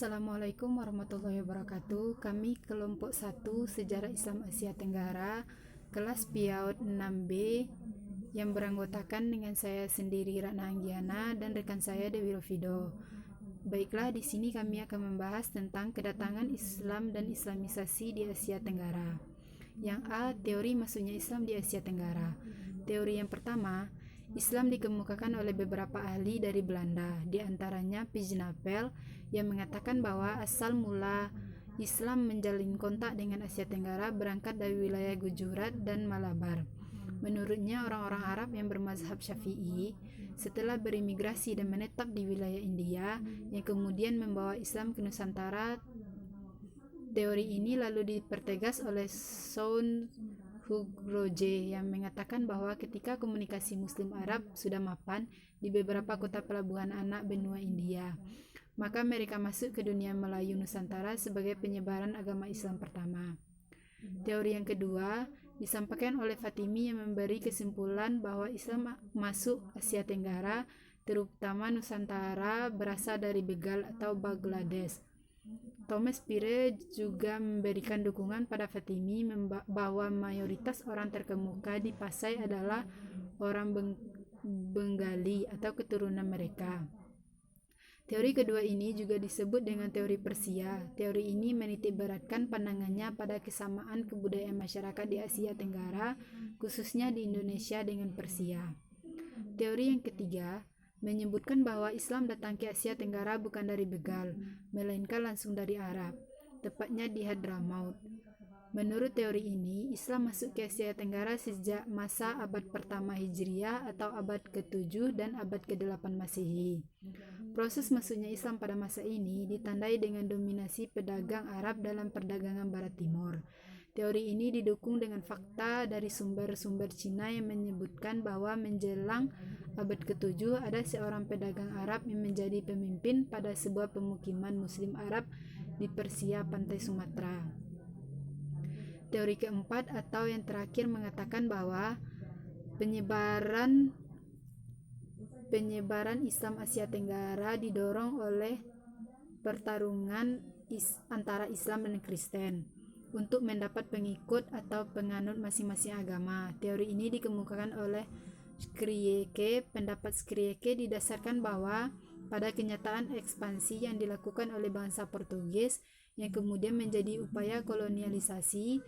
Assalamualaikum warahmatullahi wabarakatuh. Kami kelompok 1 Sejarah Islam Asia Tenggara, kelas PIAUD 6B, yang beranggotakan dengan saya sendiri Ratna Anggiana dan rekan saya Dewi Rofido. Baiklah, di sini kami akan membahas tentang kedatangan Islam dan Islamisasi di Asia Tenggara. Yang A. Teori masuknya Islam di Asia Tenggara. Teori yang pertama, Islam dikemukakan oleh beberapa ahli dari Belanda, di antaranya Pijnapel, yang mengatakan bahwa asal mula Islam menjalin kontak dengan Asia Tenggara berangkat dari wilayah Gujarat dan Malabar. Menurutnya, orang-orang Arab yang bermazhab Syafi'i setelah berimigrasi dan menetap di wilayah India, yang kemudian membawa Islam ke Nusantara. Teori ini lalu dipertegas oleh Soun Hugroje yang mengatakan bahwa ketika komunikasi Muslim Arab sudah mapan di beberapa kota pelabuhan anak benua India, maka mereka masuk ke dunia Melayu Nusantara sebagai penyebaran agama Islam pertama. Teori yang kedua disampaikan oleh Fatimi yang memberi kesimpulan bahwa Islam masuk Asia Tenggara, terutama Nusantara, berasal dari Bengal atau Bangladesh. Thomas Pire juga memberikan dukungan pada Fatimi bahwa mayoritas orang terkemuka di Pasai adalah orang Bengali atau keturunan mereka. Teori kedua ini juga disebut dengan teori Persia. Teori ini menitikberatkan pandangannya pada kesamaan kebudayaan masyarakat di Asia Tenggara, khususnya di Indonesia dengan Persia. Teori yang ketiga menyebutkan bahwa Islam datang ke Asia Tenggara bukan dari Bengal, melainkan langsung dari Arab, tepatnya di Hadramaut. Menurut teori ini, Islam masuk ke Asia Tenggara sejak masa abad pertama Hijriah atau abad ke-7 dan abad ke-8 Masehi. Proses masuknya Islam pada masa ini ditandai dengan dominasi pedagang Arab dalam perdagangan Barat Timur. Teori ini didukung dengan fakta dari sumber-sumber Cina yang menyebutkan bahwa menjelang abad ke-7 ada seorang pedagang Arab yang menjadi pemimpin pada sebuah pemukiman Muslim Arab di Persia, pantai Sumatera. Teori keempat atau yang terakhir mengatakan bahwa penyebaran Islam Asia Tenggara didorong oleh pertarungan antara Islam dan Kristen untuk mendapat pengikut atau penganut masing-masing agama. Teori ini dikemukakan oleh Skrieke. Pendapat Skrieke didasarkan bahwa pada kenyataan ekspansi yang dilakukan oleh bangsa Portugis yang kemudian menjadi upaya kolonialisasi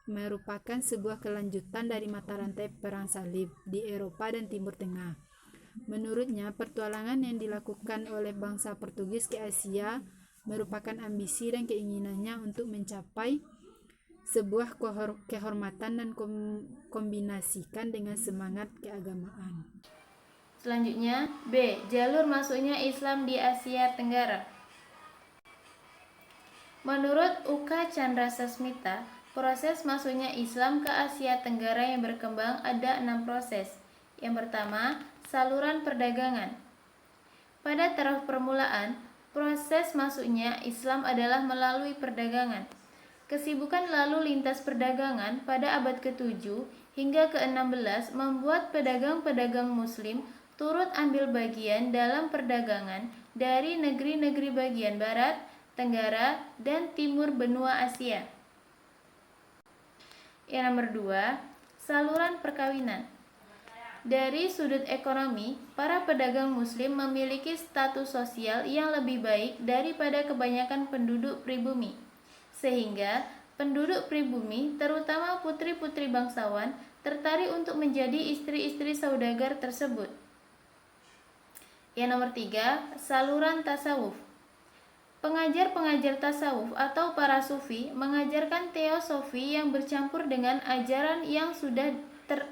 merupakan sebuah kelanjutan dari mata rantai perang salib di Eropa dan Timur Tengah. Menurutnya, petualangan yang dilakukan oleh bangsa Portugis ke Asia merupakan ambisi dan keinginannya untuk mencapai sebuah kehormatan dan kombinasikan dengan semangat keagamaan. Selanjutnya, B. Jalur masuknya Islam di Asia Tenggara. Menurut Uka Chandrasasmita, proses masuknya Islam ke Asia Tenggara yang berkembang ada 6 proses. Yang pertama, saluran perdagangan. Pada taraf permulaan, proses masuknya Islam adalah melalui perdagangan. Kesibukan lalu lintas perdagangan pada abad ke-7 hingga ke-16 membuat pedagang-pedagang Muslim turut ambil bagian dalam perdagangan dari negeri-negeri bagian barat, tenggara, dan timur benua Asia. Yang nomor 2, saluran perkawinan. Dari sudut ekonomi, para pedagang Muslim memiliki status sosial yang lebih baik daripada kebanyakan penduduk pribumi, sehingga penduduk pribumi, terutama putri-putri bangsawan, tertarik untuk menjadi istri-istri saudagar tersebut. Yang nomor 3, saluran tasawuf. Pengajar-pengajar tasawuf atau para sufi mengajarkan teosofi yang bercampur dengan ajaran yang sudah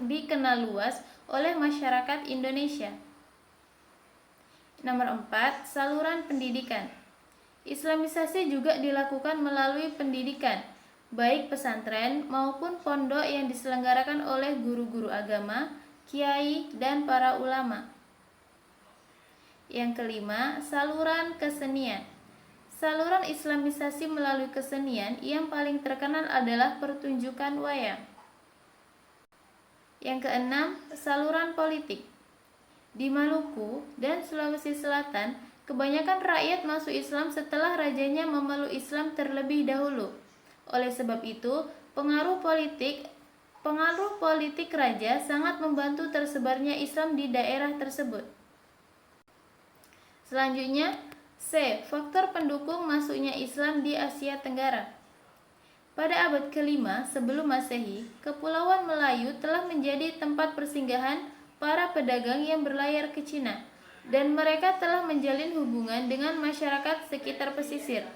dikenal luas oleh masyarakat Indonesia. Nomor 4, saluran pendidikan. Islamisasi juga dilakukan melalui pendidikan, baik pesantren maupun pondok yang diselenggarakan oleh guru-guru agama, kiai, dan para ulama. Yang kelima, saluran kesenian. Saluran Islamisasi melalui kesenian yang paling terkenal adalah pertunjukan wayang. Yang keenam, saluran politik. Di Maluku dan Sulawesi Selatan, Kebanyakan rakyat masuk Islam setelah rajanya memeluk Islam terlebih dahulu. Oleh sebab itu, pengaruh politik raja sangat membantu tersebarnya Islam di daerah tersebut. Selanjutnya, C. Faktor pendukung masuknya Islam di Asia Tenggara. Pada abad ke-5 sebelum Masehi, Kepulauan Melayu telah menjadi tempat persinggahan para pedagang yang berlayar ke Cina, dan mereka telah menjalin hubungan dengan masyarakat sekitar pesisir.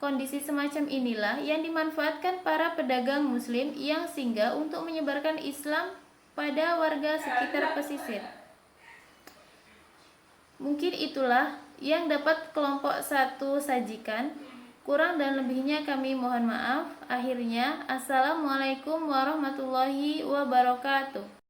Kondisi semacam inilah yang dimanfaatkan para pedagang Muslim yang singgah untuk menyebarkan Islam pada warga sekitar pesisir. Mungkin itulah yang dapat kelompok 1 sajikan. Kurang dan lebihnya kami mohon maaf. Akhirnya, Assalamualaikum warahmatullahi wabarakatuh.